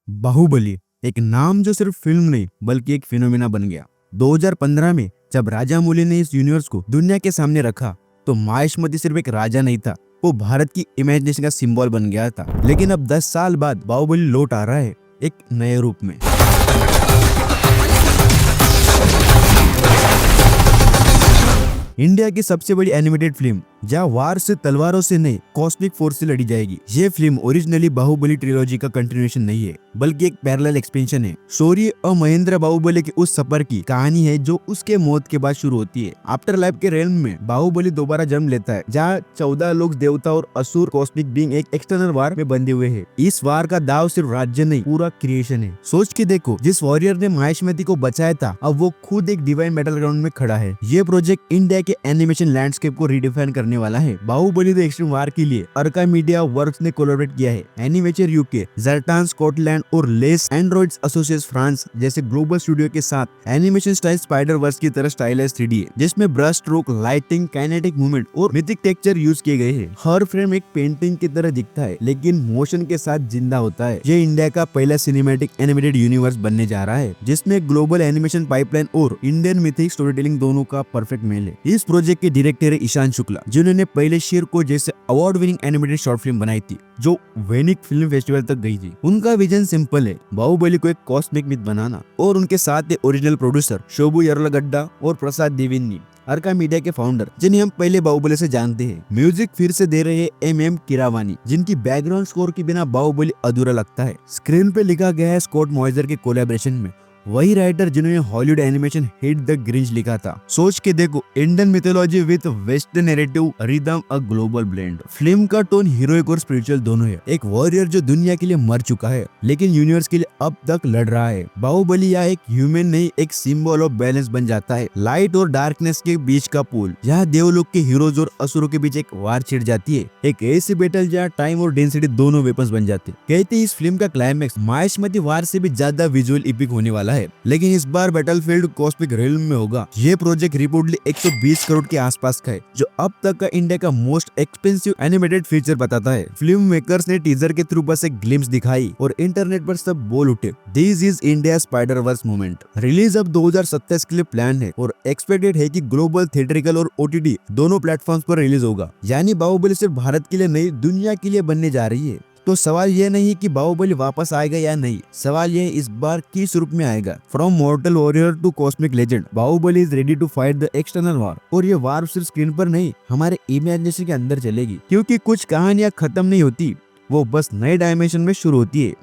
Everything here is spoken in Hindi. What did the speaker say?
बाहुबली एक नाम जो सिर्फ फिल्म नहीं बल्कि एक फिनोमिना बन गया। 2015 में जब राजामौली ने इस यूनिवर्स को दुनिया के सामने रखा तो माहिष्मती सिर्फ एक राजा नहीं था, वो भारत की इमेजिनेशन का सिंबल बन गया था। लेकिन अब 10 साल बाद बाहुबली लौट आ रहा है एक नए रूप में। इंडिया की सबसे बड़ी एनिमेटेड फिल्म जहाँ वार से तलवारों से नहीं कॉस्मिक फोर्स से लड़ी जाएगी। ये फिल्म ओरिजिनली बाहुबली ट्रिलॉजी का कंटिन्यूएशन नहीं है बल्कि एक पैरेलल एक्सपेंशन है। शौर्य और महेंद्र बाहुबली के उस सफर की कहानी है जो उसके मौत के बाद शुरू होती है। आफ्टर लाइफ के रेल्म में बाहुबली दोबारा जन्म लेता है जहाँ 14 लोग देवता और असुर कॉस्मिक बीइंग एक एक्सटर्नल वार में बंधे हुए हैं। इस वार का दाव सिर्फ राज्य नहीं पूरा क्रिएशन है। सोच के देखो, जिस वॉरियर ने माहिष्मती को बचाया था अब वो खुद एक डिवाइन बैटल ग्राउंड में खड़ा है। ये प्रोजेक्ट इंडिया के एनिमेशन लैंडस्केप को रिडिफाइन करने वाला है। बाहुबली द एक्सट्रीम वार के लिए अर्का मीडिया वर्क्स ने कोलैबोरेट किया है। एनिमेचर यूके, जर्टान स्कॉटलैंड और लेस एंड्रॉइड्स एसोसिएट्स फ्रांस जैसे ग्लोबल स्टूडियो के साथ एनिमेशन स्टाइल स्पाइडर वर्स की तरह स्टाइलाइज 3D है, जिसमें brush stroke, lighting, kinetic movement और मिथिक टेक्सचर यूज किए गए हैं। हर फ्रेम एक पेंटिंग की तरह दिखता है लेकिन मोशन के साथ जिंदा होता है। ये इंडिया का पहला सिनेमैटिक एनिमेटेड यूनिवर्स बनने जा रहा है जिसमें ग्लोबल एनिमेशन पाइपलाइन और इंडियन मिथिक स्टोरी टेलिंग दोनों का परफेक्ट मेल है। इस प्रोजेक्ट के डायरेक्टर है ईशान शुक्ला, जिन्होंने पहले शेर को जैसे award winning animated short film बनाई थी जो वेनिक फिल्म फेस्टिवल तक गई थी। उनका विजन सिंपल है, बाहुबली को एक कॉस्मिक मिथ बनाना। और उनके साथ है ओरिजिनल प्रोड्यूसर शोभू यर्लगड्डा और प्रसाद देविन्नी, अर्का मीडिया के फाउंडर, जिन्हें हम पहले बाहुबली से जानते हैं। म्यूजिक फिर से दे रहे हैं MM किरावानी, जिनकी बैकग्राउंड स्कोर के बिना बाहुबली अधूरा लगता है। स्क्रीन पे लिखा गया है स्कॉट मॉइजर के कोलैबोरेशन में, वही राइटर जिन्होंने Hollywood animation hit the Grinch लिखा था। सोच के देखो, Indian mythology with western narrative rhythm, a global blend. Film का टोन हीरोइक और स्पिरिचुअल दोनों है। एक वॉरियर जो दुनिया के लिए मर चुका है लेकिन यूनिवर्स के लिए अब तक लड़ रहा है। बाहुबली या एक ह्यूमन नहीं, एक सिंबल ऑफ बैलेंस बन जाता है। लाइट और डार्कनेस के बीच का पुल, यहाँ देवलोक के हीरोज और असुरों के बीच एक वार छिड़ जाती है। एक ऐसी बैटल जहाँ टाइम और डेंसिटी दोनों वेपन्स बन जाते। कहते इस फिल्म का क्लाइमैक्स माहिष्मती वार से भी ज्यादा विजुअल इपिक होने वाला है। लेकिन इस बार बैटलफील्ड कॉस्मिक रियल्म में होगा। ये प्रोजेक्ट रिपोर्टली 120 करोड़ के आसपास का है, जो अब तक का इंडिया का मोस्ट एक्सपेंसिव एनिमेटेड फीचर बताता है। फिल्म मेकर्स ने टीजर के थ्रू बस एक ग्लिम्स दिखाई और इंटरनेट पर सब बोल उठे, this is India spider verse movement. Release अब 2027 के लिए प्लान है और एक्सपेक्टेड है कि ग्लोबल, थिएट्रिकल और OTT दोनों प्लेटफॉर्म्स पर रिलीज होगा। यानी बाहुबली सिर्फ भारत के लिए नहीं, दुनिया के लिए बनने जा रही है। तो सवाल ये नहीं कि बाहुबली वापस आएगा या नहीं, सवाल ये इस बार किस रूप में आएगा। From mortal warrior to cosmic legend, Baahubali is ready to fight the external war. और ये वार सिर्फ स्क्रीन पर नहीं, हमारे इमेजिनेशन के अंदर चलेगी, क्योंकि कुछ कहानियां खत्म नहीं होती, वो बस नए डायमेंशन में शुरू होती है।